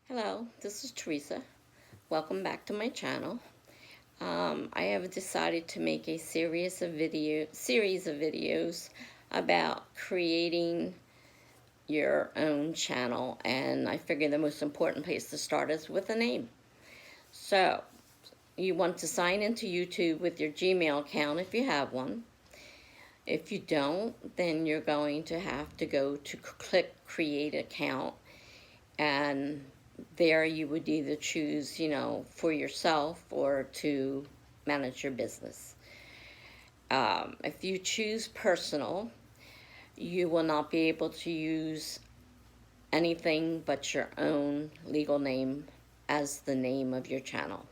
Hello, this is Teresa. Welcome back to my channel. I have decided to make a series of videos about creating your own channel, and I figure the most important place to start is with a name. So, you want to sign into YouTube with your Gmail account if you have one. If you don't, then you're going to have to go to click Create Account, and there you would either choose, for yourself or to manage your business. If you choose personal, you will not be able to use anything but your own legal name as the name of your channel.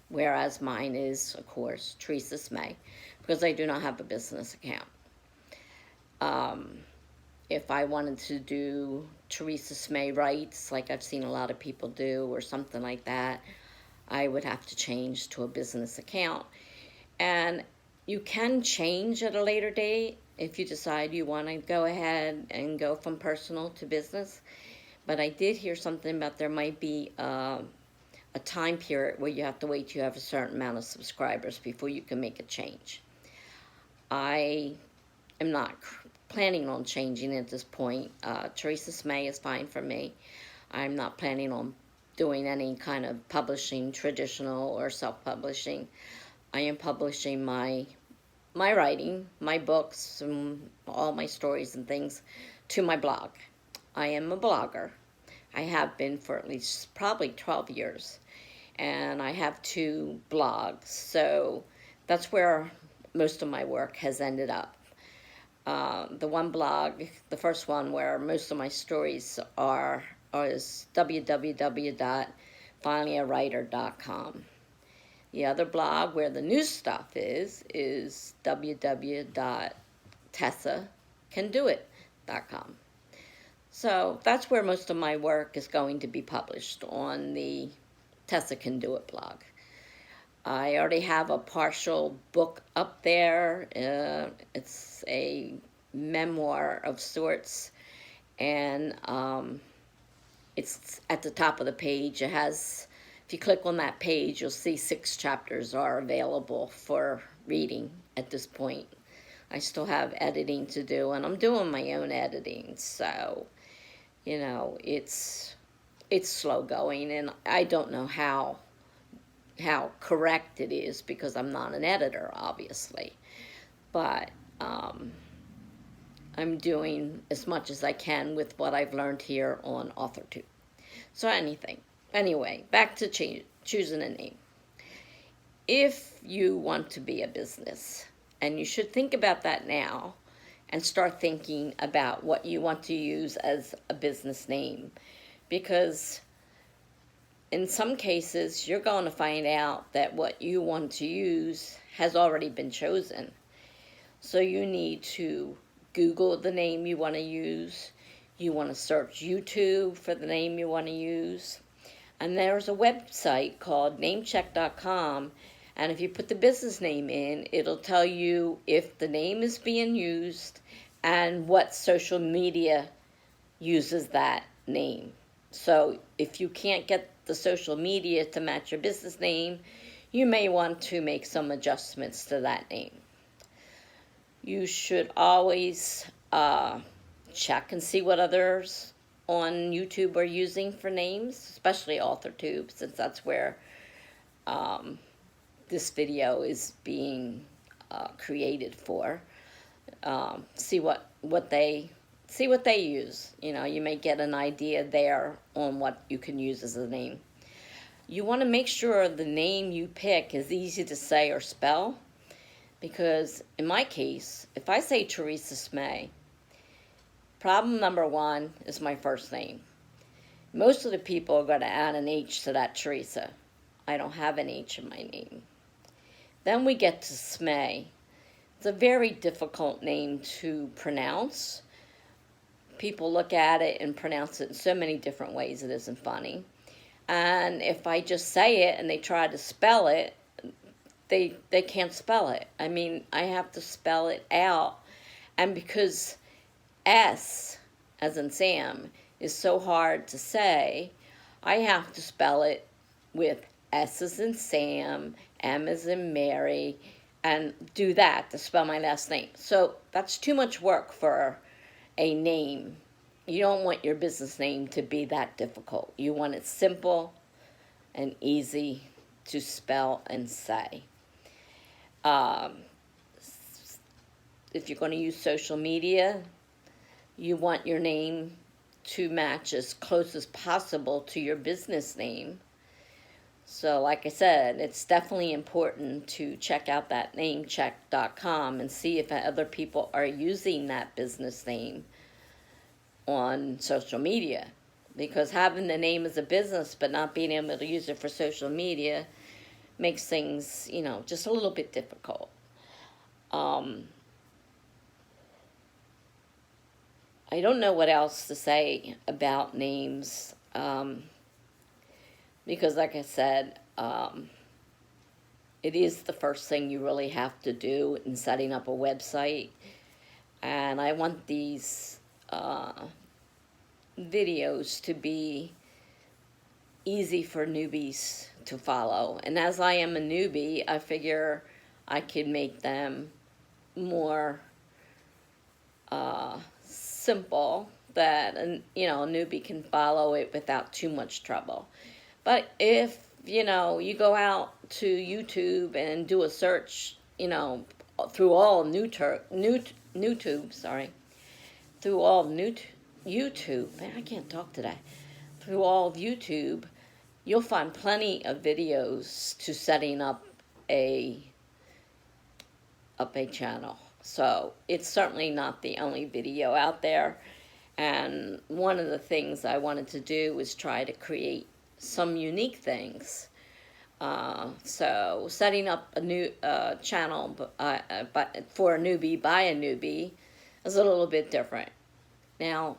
Whereas mine is, of course, Teresa Smay, because I do not have a business account. If I wanted to do Teresa Smay Writes, like I've seen a lot of people do, or something like that, I would have to change to a business account. And you can change at a later date if you decide you want to go ahead and go from personal to business. But I did hear something about there might be a time period where you have to wait till you have a certain amount of subscribers before you can make a change. I am not planning on changing at this point. Teresa Smay is fine for me. I'm not planning on doing any kind of publishing, traditional or self-publishing. I am publishing my writing, my books, and all my stories and things to my blog. I am a blogger. I have been for at least probably 12 years. And I have 2 blogs. So that's where most of my work has ended up. The one blog, the first one where most of my stories are is www.finallywriter.com. The other blog where the new stuff is www.tessacandoit.com. So that's where most of my work is going to be published, on the Tessa Can Do It blog. I already have a partial book up there. It's a memoir of sorts, and it's at the top of the page. It has, if you click on that page, you'll see 6 chapters are available for reading at this point. I still have editing to do, and I'm doing my own editing, so, it's slow going, and I don't know how correct it is because I'm not an editor, obviously. But I'm doing as much as I can with what I've learned here on Authortube. So anyway, back to choosing a name. If you want to be a business, and you should think about that now, and start thinking about what you want to use as a business name, because in some cases, you're going to find out that what you want to use has already been chosen. So you need to Google the name you want to use. You want to search YouTube for the name you want to use. And there's a website called namecheck.com. And if you put the business name in, it'll tell you if the name is being used and what social media uses that name. So if you can't get the social media to match your business name, you may want to make some adjustments to that name. You should always check and see what others on YouTube are using for names, especially Authortube, since that's where this video is being created for. See what they use. You may get an idea there on what you can use as a name. You want to make sure the name you pick is easy to say or spell, because in my case, if I say Teresa Smay, problem number 1 is my first name. Most of the people are going to add an H to that Teresa. I don't have an H in my name. Then we get to Smay. It's a very difficult name to pronounce. People look at it and pronounce it in so many different ways, it isn't funny. And if I just say it and they try to spell it, they can't spell it. I mean, I have to spell it out. And because S, as in Sam, is so hard to say, I have to spell it with S as in Sam, M as in Mary, and do that to spell my last name. So that's too much work for a name. You don't want your business name to be that difficult. You want it simple and easy to spell and say. If you're going to use social media, you want your name to match as close as possible to your business name. So like I said, it's definitely important to check out that namecheck.com and see if other people are using that business name on social media. Because having the name as a business but not being able to use it for social media makes things, just a little bit difficult. I don't know what else to say about names, because like I said, it is the first thing you really have to do in setting up a website. And I want these videos to be easy for newbies to follow. And as I am a newbie, I figure I could make them more simple that a newbie can follow it without too much trouble. But if you go out to YouTube and do a search, through all YouTube, man, I can't talk today. Through all of YouTube, you'll find plenty of videos to setting up a channel. So it's certainly not the only video out there. And one of the things I wanted to do was try to create some unique things. So setting up a new channel for a newbie by a newbie is a little bit different. Now,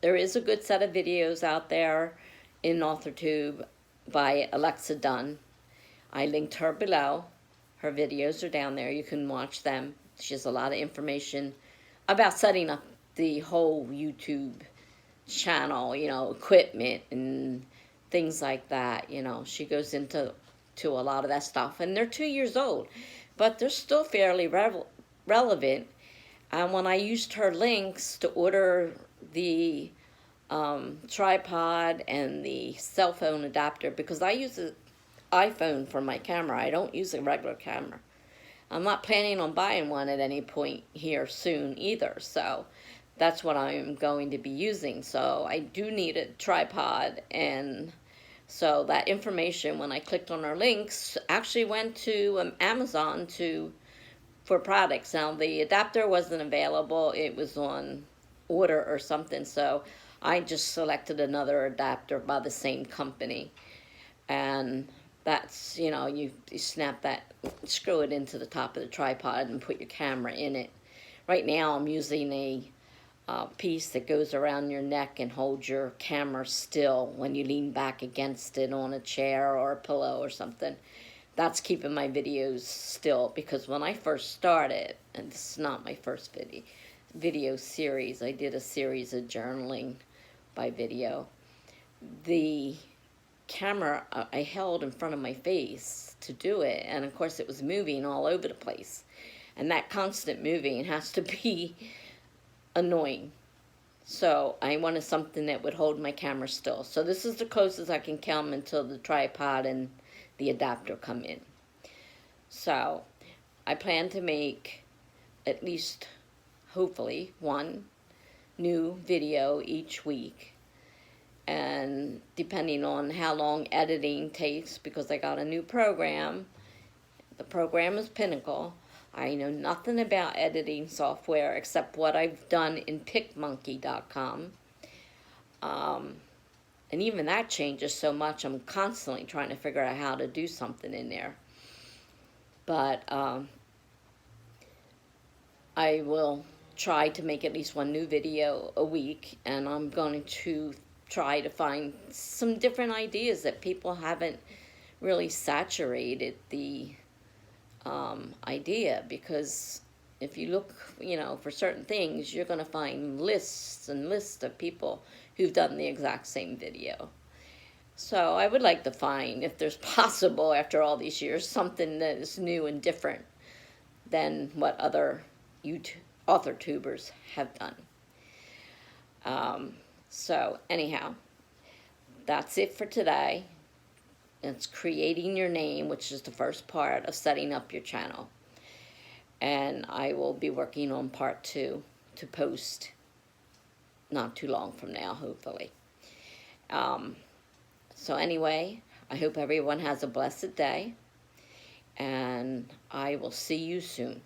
there is a good set of videos out there in Authortube by Alexa Donne. I linked her below. Her videos are down there. You can watch them. She has a lot of information about setting up the whole YouTube channel, equipment and things like that. She goes into a lot of that stuff. And they're 2 years old, but they're still fairly relevant. And when I used her links to order the tripod and the cell phone adapter, because I use an iPhone for my camera. I don't use a regular camera. I'm not planning on buying one at any point here soon either, so that's what I'm going to be using. So I do need a tripod, and so that information, when I clicked on our links, actually went to Amazon for products. Now, the adapter wasn't available. It was on order or something, so I just selected another adapter by the same company. And that's, you snap that, screw it into the top of the tripod and put your camera in it. Right now I'm using a piece that goes around your neck and holds your camera still when you lean back against it on a chair or a pillow or something. That's keeping my videos still, because when I first started, and this is not my first video series, I did a series of journaling by video. The camera I held in front of my face to do it, and of course it was moving all over the place, and that constant moving has to be annoying. So I wanted something that would hold my camera still. So this is the closest I can come until the tripod and the adapter come in. So I plan to make at least, hopefully, one new video each week. And depending on how long editing takes, because I got a new program. The program is Pinnacle. I know nothing about editing software except what I've done in PicMonkey.com. And even that changes so much, I'm constantly trying to figure out how to do something in there. But I will try to make at least one new video a week, and I'm going to try to find some different ideas that people haven't really saturated the idea, because if you look, for certain things, you're going to find lists and lists of people who've done the exact same video. So I would like to find, if there's possible after all these years, something that is new and different than what other author tubers have done. So anyhow, that's it for today. It's creating your name, which is the first part of setting up your channel. And I will be working on part 2 to post not too long from now, hopefully. So anyway, I hope everyone has a blessed day, and I will see you soon.